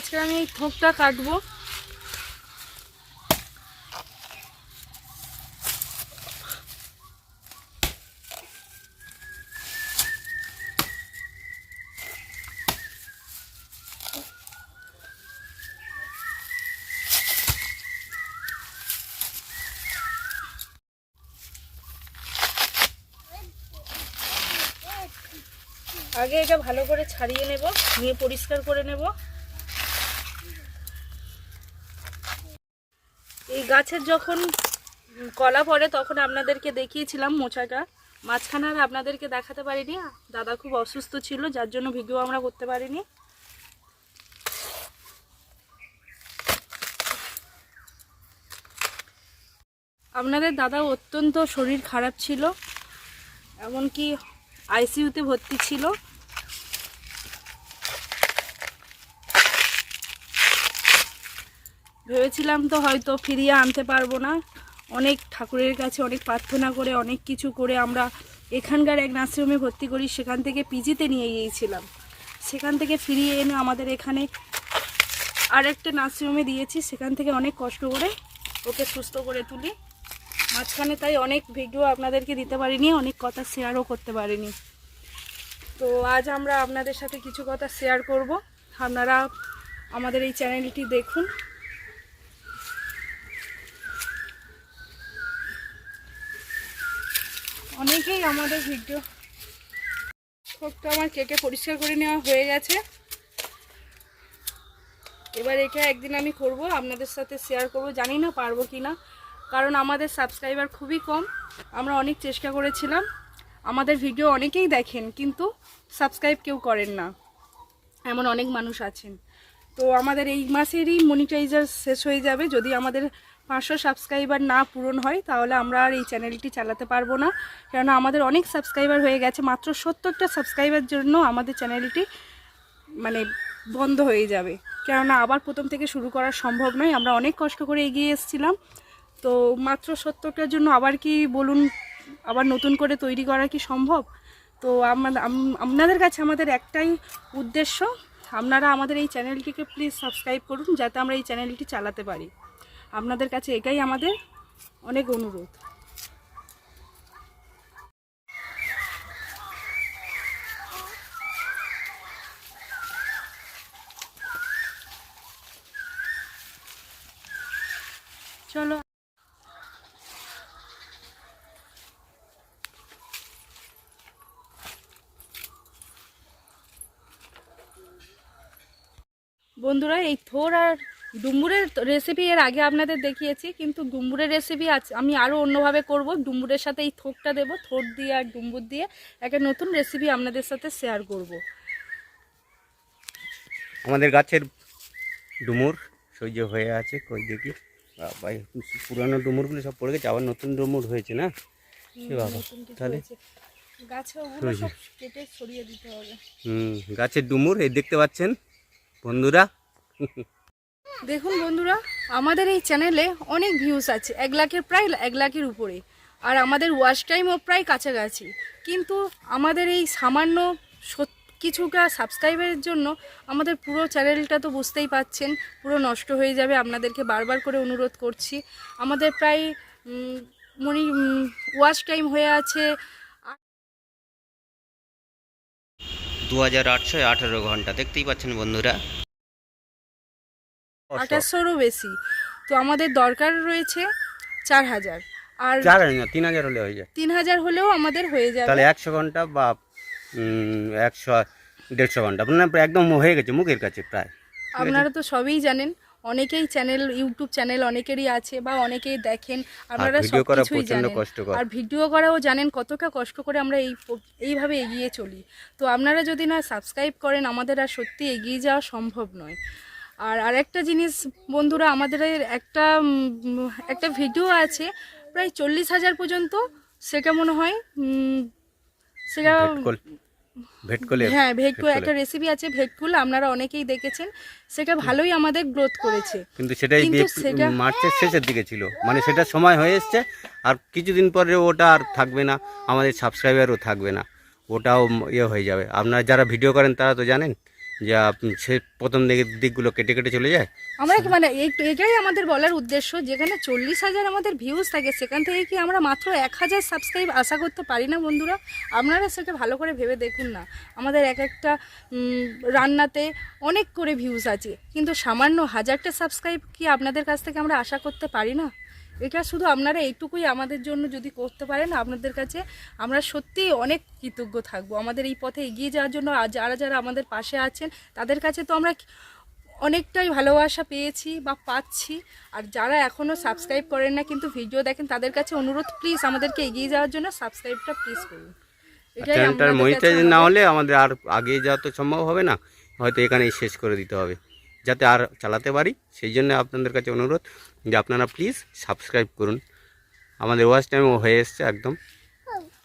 আজকে আমি এই থোকটা কাটবো। আগে এটা ভালো করে ছাড়িয়ে নেব, নিয়ে পরিষ্কার করে নেব। এই গাছের যখন কলা পড়ে তখন আপনাদেরকে দেখিয়েছিলাম মোচাটা, মাঝখানে আর আপনাদেরকে দেখাতে পারিনি। দাদা খুব অসুস্থ ছিল, যার জন্য ভিডিও আমরা করতে পারিনি। আপনাদের দাদা অত্যন্ত শরীর খারাপ ছিল, এমনকি আইসিইউতে ভর্তি ছিল। ভেবেছিলাম তো হয়তো ফিরিয়ে আনতে পারবো না, অনেক ঠাকুরের কাছে অনেক প্রার্থনা করে অনেক কিছু করে আমরা এখানকার এক নার্সিংহোমে ভর্তি করি, সেখান থেকে পিজিতে নিয়ে গিয়েছিলাম। সেখান থেকে ফিরিয়ে এনে আমাদের এখানে আরেকটা নার্সিংহোমে দিয়েছি, সেখান থেকে অনেক কষ্ট করে ওকে সুস্থ করে তুলি। মাঝখানে তাই অনেক ভিডিও আপনাদেরকে দিতে পারিনি, অনেক কথা শেয়ারও করতে পারিনি। তো আজ আমরা আপনাদের সাথে কিছু কথা শেয়ার করব। আপনারা আমাদের এই চ্যানেলটি দেখুন। অনেকেই আমাদের ভিডিও সবটা আমার কেটে পরিষ্কার করে নেওয়া হয়ে গেছে। এবার এটা একদিন আমি করব, আপনাদের সাথে শেয়ার করব। জানি না পারবো কি না, কারণ আমাদের সাবস্ক্রাইবার খুবই কম। আমরা অনেক চেষ্টা করেছিলাম, আমাদের ভিডিও অনেকেই দেখেন কিন্তু সাবস্ক্রাইব কেউ করেন না, এমন অনেক মানুষ আছেন। তো আমাদের এই মাসেরই মনিটাইজার শেষ হয়ে যাবে। যদি আমাদের 500 সাবস্ক্রাইবার না পূরণ হয় তাহলে আমরা আর এই চ্যানেলটি চালাতে পারবো না, কেননা আমাদের অনেক সাবস্ক্রাইবার হয়ে গেছে। মাত্র 70টা সাবস্ক্রাইবার জন্য আমাদের চ্যানেলটি মানে বন্ধ হয়ে যাবে, কেননা আবার প্রথম থেকে শুরু করা সম্ভব নয়। আমরা অনেক কষ্ট করে এগিয়ে এসেছিলাম, তো মাত্র 70টার জন্য আবার কি বলুন, আবার নতুন করে তৈরি করা কি সম্ভব? তো আপনাদের কাছে আমাদের একটাই উদ্দেশ্য, আপনারা আমাদের এই চ্যানেলটিকে প্লিজ সাবস্ক্রাইব করুন, যাতে আমরা এই চ্যানেলটি চালাতে পারি। আপনাদের কাছে এটাই আমাদের অনেক অনুরোধ। চলো বন্ধুরা, এই থোর আর ডুমুরের রেসিপি এর আগে আপনাদের দেখিয়েছি, কিন্তু ডুমুরের রেসিপি আমি আরও অন্যভাবে করব। ডুমুরের সাথে এই থোকটা দেবো, থোর দিয়ে আর ডুমুর দিয়ে একটা নতুন রেসিপি আপনাদের সাথে শেয়ার করব। আমাদের গাছের ডুমুর সহ্য হয়ে আছে, কই দেখি ভাই, পুরানো ডুমুরগুলো সব পড়ে গেছে, আবার নতুন ডুমুর হয়েছে না বাবা। তাহলে গাছে ওগুলো সব কেটে ছড়িয়ে দিতে হবে। গাছের ডুমুর এই দেখতে পাচ্ছেন বন্ধুরা। দেখুন বন্ধুরা, আমাদের এই চ্যানেলে অনেক ভিউজ আছে, 1 লাখের প্রায় 1 লাখের উপরে, আর আমাদের ওয়াচ টাইমও প্রায় কাছাকাছি। কিন্তু আমাদের এই সামান্য কিছুটা সাবস্ক্রাইবারের জন্য আমাদের পুরো চ্যানেলটা তো বুঝতেই পাচ্ছেন পুরো নষ্ট হয়ে যাবে। আপনাদেরকে বারবার করে অনুরোধ করছি, আমাদের প্রায় ওয়াচ টাইম হয়ে আছে 2818 ঘন্টা, দেখতেই পাচ্ছেন বন্ধুরা, 2800-এরও বেশি। তো আমাদের দরকার রয়েছে 4000, আর 4000 না 3000 হলে হয়ে যায়। 3000 হলেও আমাদের হয়ে যাবে। তাহলে 100 ঘন্টা বা 100-150 ঘন্টা মানে একদম হয়ে গেছে মুখের কাছে প্রায়। আপনারা তো সবই জানেন, অনেকেই চ্যানেল, ইউটিউব চ্যানেল অনেকেরই আছে বা অনেকেই দেখেন, আপনারা সব কিছুই জানেন। আর ভিডিও করাও জানেন কতটা কষ্ট করে আমরা এইভাবে এগিয়ে চলি। তো আপনারা যদি না সাবস্ক্রাইব করেন, আমাদের আর সত্যি এগিয়ে যাওয়া সম্ভব নয়। আর আরেকটা জিনিস বন্ধুরা, আমাদের একটা ভিডিও আছে প্রায় 40,000 পর্যন্ত, সেটা মনে হয় সেটা হ্যাঁ ভেটকুল, একটা রেসিপি আছে ভেটকুল, আপনারা অনেকেই দেখেছেন, সেটা ভালোই আমাদের গ্রোথ করেছে। কিন্তু সেটাই মার্চের শেষের দিকে ছিল, মানে সেটা সময় হয়ে এসছে, আর কিছুদিন পরে ওটা আর থাকবে না, আমাদের সাবস্ক্রাইবারও থাকবে না, ওটাও ইয়ে হয়ে যাবে। আপনারা যারা ভিডিও করেন তারা তো জানেন যে সে প্রথম দিকগুলো কেটে কেটে চলে যায়। আমরা কি মানে এটাই আমাদের বলার উদ্দেশ্য, যেখানে 40,000 আমাদের ভিউজ থাকে সেখান থেকে কি আমরা মাত্র 1,000 সাবস্ক্রাইব আশা করতে পারি না বন্ধুরা? আপনারা সেটা ভালো করে ভেবে দেখুন না। আমাদের এক একটা রান্নাতে অনেক করে ভিউজ আছে, কিন্তু সামান্য 1000টা সাবস্ক্রাইব কি আপনাদের কাছ থেকে আমরা আশা করতে পারি না? এটা শুধু আপনারা এইটুকুই আমাদের জন্য যদি করতে পারেন, আপনাদের কাছে আমরা সত্যিই অনেক কৃতজ্ঞ থাকবো। আমাদের এই পথে এগিয়ে যাওয়ার জন্য যারা যারা আমাদের পাশে আছেন তাদের কাছে তো আমরা অনেকটাই ভালোবাসা পেয়েছি বা পাচ্ছি। আর যারা এখনও সাবস্ক্রাইব করেন না কিন্তু ভিডিও দেখেন, তাদের কাছে অনুরোধ, প্লিজ আমাদেরকে এগিয়ে যাওয়ার জন্য সাবস্ক্রাইবটা প্লিজ করুন। চ্যানেলটার মনিটাইজ না হলে আমাদের আর আগে যাওয়া তো সম্ভব হবে না, হয়তো এখানেই শেষ করে দিতে হবে যাতে আর চালাতে পারি। সেই জন্য আপনাদের কাছে অনুরোধ যে আপনারা প্লিজ সাবস্ক্রাইব করুন। আমাদের ওয়াচ টাইমও হয়ে এসছে একদম।